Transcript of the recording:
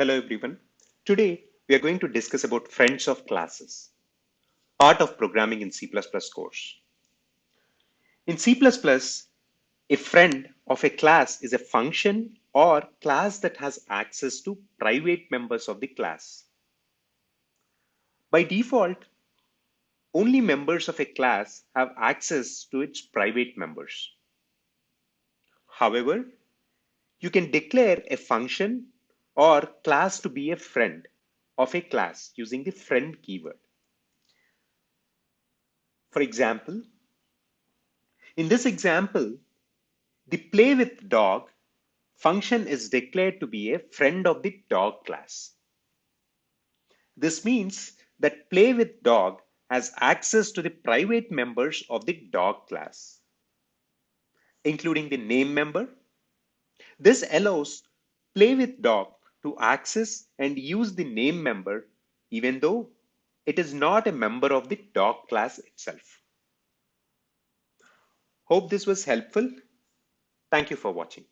Hello everyone. Today we are going to discuss about friends of classes, part of programming in C++ course. In C++, a friend of a class is a function or class that has access to private members of the class. By default, only members of a class have access to its private members. However, you can declare a function or class to be a friend of a class using the friend keyword. For example, in this example, the play with dog function is declared to be a friend of the dog class. This means that play with dog has access to the private members of the dog class, including the name member. This allows play with dog to access and use the name member even though it is not a member of the dog class itself. Hope this was helpful. Thank you for watching.